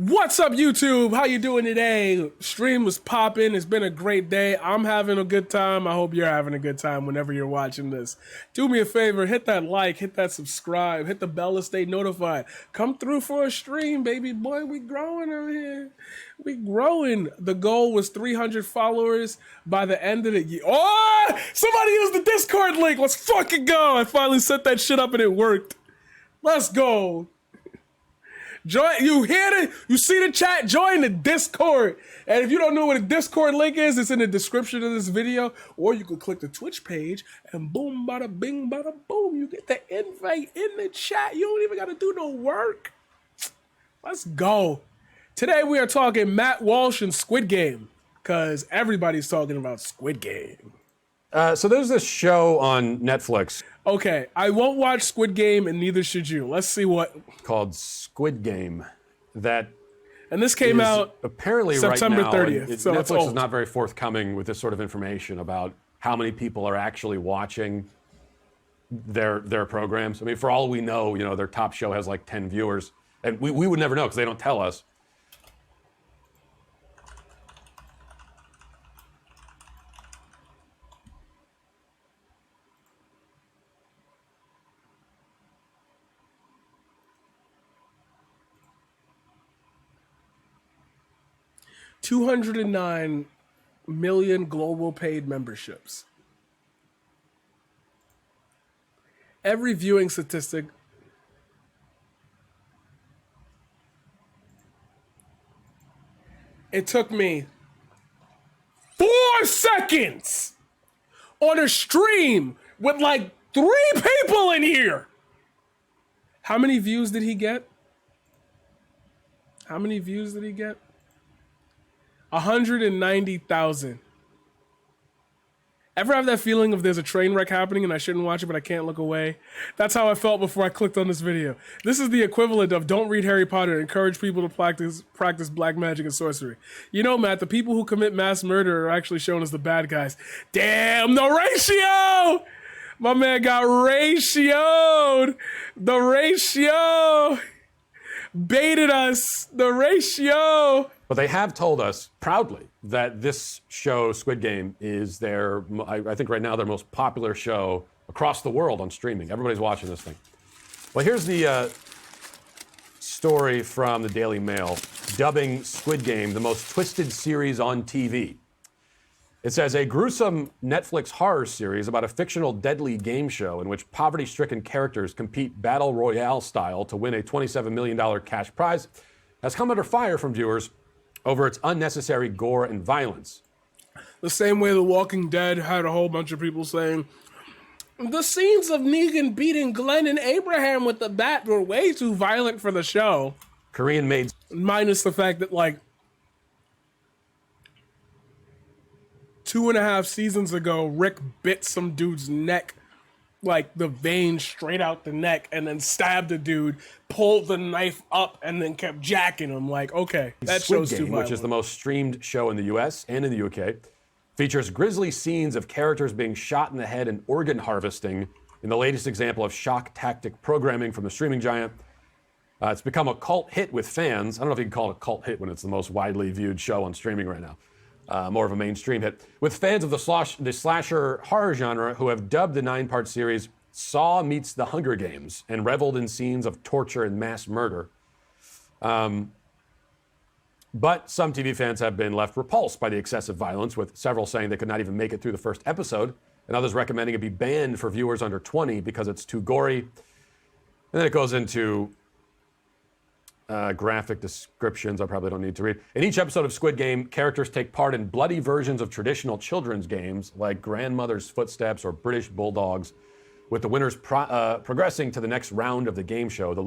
What's up, YouTube? How you doing today? Stream was popping. It's been a great day. I'm having a good time. I hope you're having a good time whenever you're watching this. Do me a favor, hit that like, hit that subscribe, hit the bell to stay notified. Come through for a stream, baby boy. We growing out here. We growing. The goal was 300 followers by the end of the year. Oh, somebody used the Discord link. Let's fucking go. I finally set that shit up and it worked. Let's go. Join, you hear it? You see the chat? Join the Discord. And if you don't know what a Discord link is, it's in the description of this video. Or you can click the Twitch page and boom, bada bing, bada boom. You get the invite in the chat. You don't even got to do no work. Let's go. Today we are talking Matt Walsh and Squid Game. Because everybody's talking about Squid Game. So there's this show on Netflix. Okay, I won't watch Squid Game and neither should you. Let's see what. Called Squid Game. And this came out apparently September right now, 30th. So Netflix is not very forthcoming with this sort of information about how many people are actually watching their programs. I mean, for all we know, their top show has like 10 viewers. And we would never know because they don't tell us. $209 million global paid memberships. Every viewing statistic. It took me 4 seconds on a stream with like 3 people in here. How many views did he get? 190,000. Ever have that feeling of there's a train wreck happening and I shouldn't watch it, but I can't look away? That's how I felt before I clicked on this video. This is the equivalent of don't read Harry Potter and encourage people to practice black magic and sorcery. You know, Matt, the people who commit mass murder are actually shown as the bad guys. Damn, the ratio! My man got ratioed. The ratio baited us. The ratio. But they have told us proudly that this show, Squid Game, is I think right now, their most popular show across the world on streaming. Everybody's watching this thing. Well, here's the story from the Daily Mail, dubbing Squid Game the most twisted series on TV. It says, a gruesome Netflix horror series about a fictional deadly game show in which poverty-stricken characters compete battle royale style to win a $27 million cash prize has come under fire from viewers over its unnecessary gore and violence. The same way The Walking Dead had a whole bunch of people saying, the scenes of Negan beating Glenn and Abraham with the bat were way too violent for the show. Korean made... Minus the fact that, like, 2.5 seasons ago, Rick bit some dude's neck, like the vein straight out the neck, and then stabbed a dude, pulled the knife up, and then kept jacking him. Like, okay, that show's too violent. Which is the most streamed show in the US and in the UK, features grisly scenes of characters being shot in the head and organ harvesting in the latest example of shock tactic programming from the streaming giant. It's become a cult hit with fans. I don't know if you can call it a cult hit when it's the most widely viewed show on streaming right now. More of a mainstream hit. With fans of the slasher horror genre who have dubbed the 9-part series Saw Meets the Hunger Games and reveled in scenes of torture and mass murder. But some TV fans have been left repulsed by the excessive violence, with several saying they could not even make it through the first episode, and others recommending it be banned for viewers under 20 because it's too gory. And then it goes into graphic descriptions I probably don't need to read. In each episode of Squid Game, characters take part in bloody versions of traditional children's games like Grandmother's Footsteps or British Bulldogs, with the winners progressing to the next round of the game show. The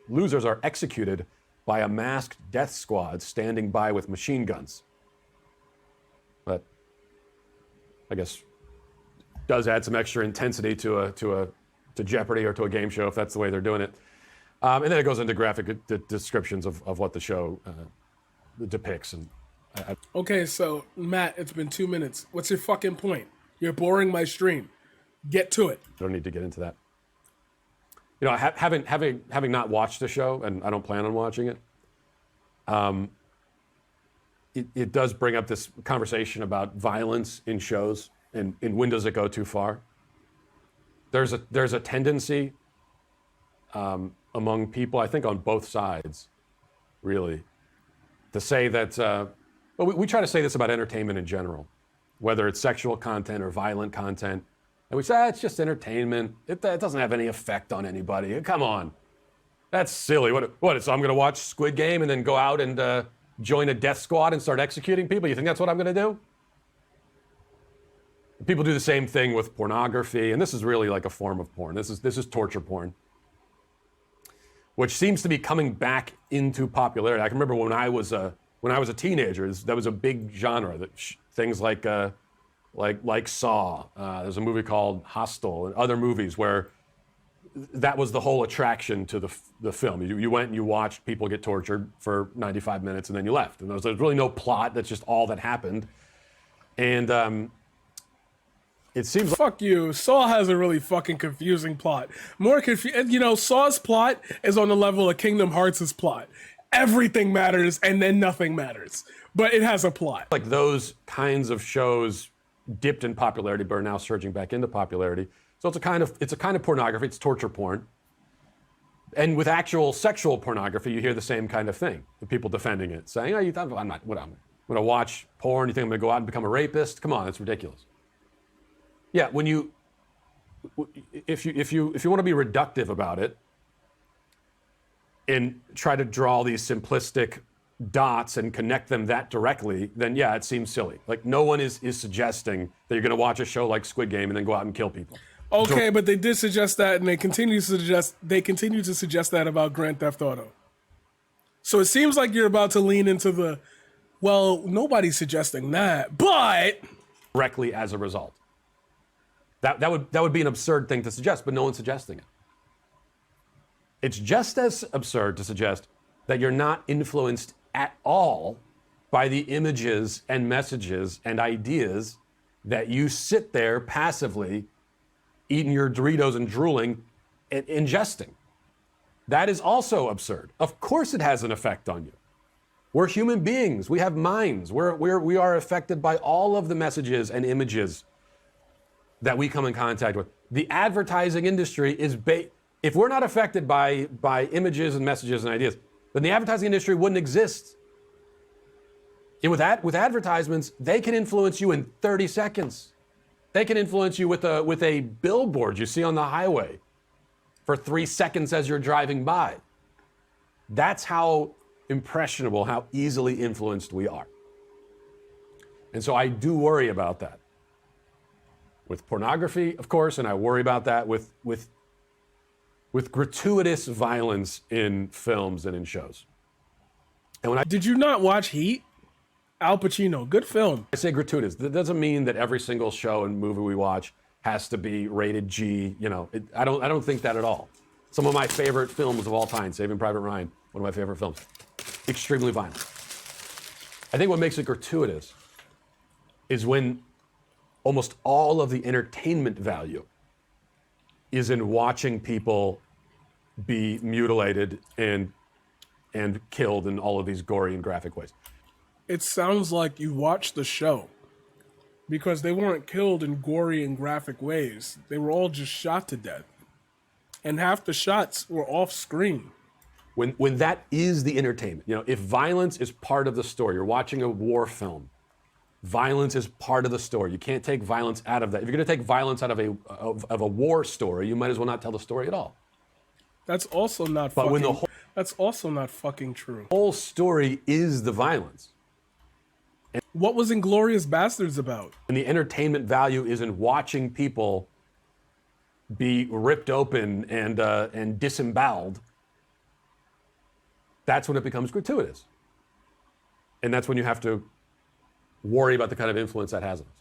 losers are executed by a masked death squad standing by with machine guns. But I guess does add some extra intensity to Jeopardy or to a game show if that's the way they're doing it. And then it goes into graphic descriptions of what the show depicts. Okay, so Matt, it's been 2 minutes. What's your fucking point? You're boring my stream. Get to it. I don't need to get into that. Having not watched the show, and I don't plan on watching it, it does bring up this conversation about violence in shows and when does it go too far. There's a tendency among people, I think on both sides, really, to say that, well, we try to say this about entertainment in general, whether it's sexual content or violent content. And we say, it's just entertainment. It doesn't have any effect on anybody. Come on. That's silly. What? So I'm going to watch Squid Game and then go out and join a death squad and start executing people? You think that's what I'm going to do? People do the same thing with pornography, and this is really like a form of porn. This is torture porn, which seems to be coming back into popularity. I can remember when I was a teenager, that was a big genre. That things like Saw. There's a movie called Hostel and other movies where that was the whole attraction to the film. You went and you watched people get tortured for 95 minutes and then you left. And there's really no plot. That's just all that happened. And it seems like... Fuck you. Saw has a really fucking confusing plot. Saw's plot is on the level of Kingdom Hearts' plot. Everything matters and then nothing matters. But it has a plot. Like those kinds of shows dipped in popularity but are now surging back into popularity. So it's a kind of pornography. It's torture porn. And with actual sexual pornography, you hear the same kind of thing. The people defending it, saying, "Oh, I'm going to watch porn. You think I'm going to go out and become a rapist? Come on, it's ridiculous." Yeah, if you want to be reductive about it and try to draw these simplistic dots and connect them that directly, then yeah, it seems silly. Like no one is suggesting that you're going to watch a show like Squid Game and then go out and kill people. Okay, but they did suggest that, and they continue to suggest that about Grand Theft Auto. So it seems like you're about to lean into nobody's suggesting that, but directly as a result. That would be an absurd thing to suggest, but no one's suggesting it. It's just as absurd to suggest that you're not influenced at all by the images and messages and ideas that you sit there passively eating your Doritos and drooling and ingesting. That is also absurd. Of course it has an effect on you. We're human beings. We have minds. We are affected by all of the messages and images that we come in contact with. The advertising industry is if we're not affected by images and messages and ideas, then the advertising industry wouldn't exist. And with advertisements, they can influence you in 30 seconds. They can influence you with a billboard you see on the highway for 3 seconds as you're driving by. That's how impressionable, how easily influenced we are. And so I do worry about that. With pornography, of course, and I worry about that with gratuitous violence in films and in shows. And did you not watch Heat? Al Pacino, good film. I say gratuitous. That doesn't mean that every single show and movie we watch has to be rated G. I don't think that at all. Some of my favorite films of all time, Saving Private Ryan, one of my favorite films, extremely violent. I think what makes it gratuitous is when almost all of the entertainment value is in watching people be mutilated and killed in all of these gory and graphic ways. It sounds like you watched the show because they weren't killed in gory and graphic ways. They were all just shot to death. And half the shots were off screen. When that is the entertainment, if violence is part of the story, you're watching a war film, violence is part of the story. You can't take violence out of that. If you're going to take violence out of a war story, you might as well not tell the story at all. That's also not that's also not fucking true. The whole story is the violence. What was Inglourious Bastards about? And the entertainment value is in watching people be ripped open and disemboweled. That's when it becomes gratuitous. And that's when you have to worry about the kind of influence that has on us.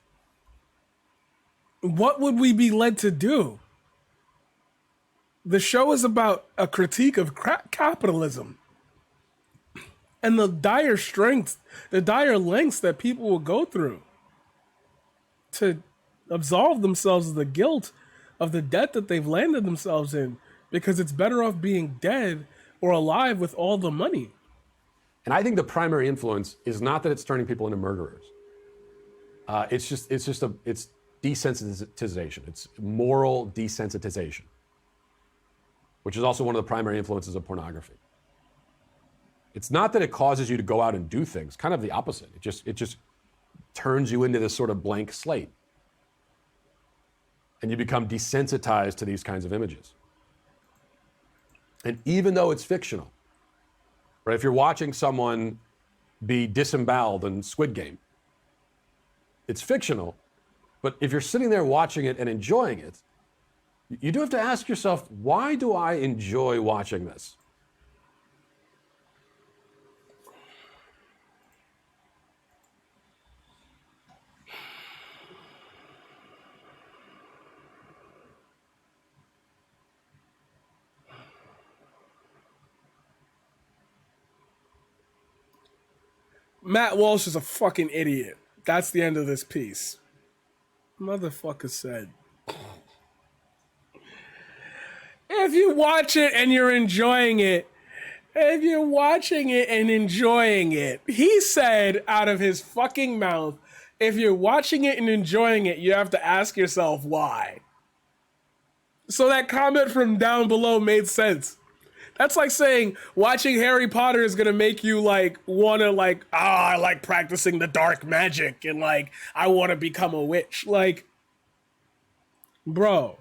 What would we be led to do? The show is about a critique of capitalism and the dire lengths that people will go through to absolve themselves of the guilt of the debt that they've landed themselves in, because it's better off being dead or alive with all the money. And I think the primary influence is not that it's turning people into murderers. It's desensitization. It's moral desensitization, which is also one of the primary influences of pornography. It's not that it causes you to go out and do things, kind of the opposite. It just turns you into this sort of blank slate. And you become desensitized to these kinds of images. And even though it's fictional, right? If you're watching someone be disemboweled in Squid Game, it's fictional, but if you're sitting there watching it and enjoying it, you do have to ask yourself, why do I enjoy watching this? Matt Walsh is a fucking idiot. That's the end of this piece. Motherfucker said, if you watch it and you're enjoying it, if you're watching it and enjoying it, he said out of his fucking mouth, if you're watching it and enjoying it, you have to ask yourself why. So that comment from down below made sense. That's like saying watching Harry Potter is gonna make you like wanna like, I like practicing the dark magic and like I wanna become a witch. Like, bro,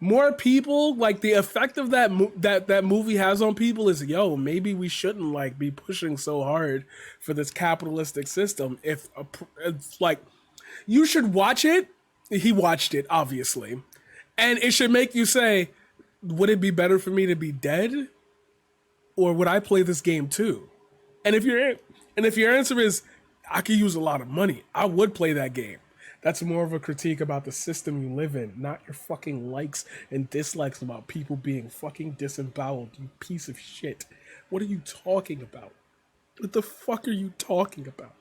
more people, like the effect of that movie has on people is, yo, maybe we shouldn't like be pushing so hard for this capitalistic system. If it's like, you should watch it. He watched it, obviously, and it should make you say, would it be better for me to be dead, or would I play this game too? And if your answer is, I could use a lot of money, I would play that game. That's more of a critique about the system you live in, not your fucking likes and dislikes about people being fucking disemboweled, you piece of shit. What are you talking about? What the fuck are you talking about?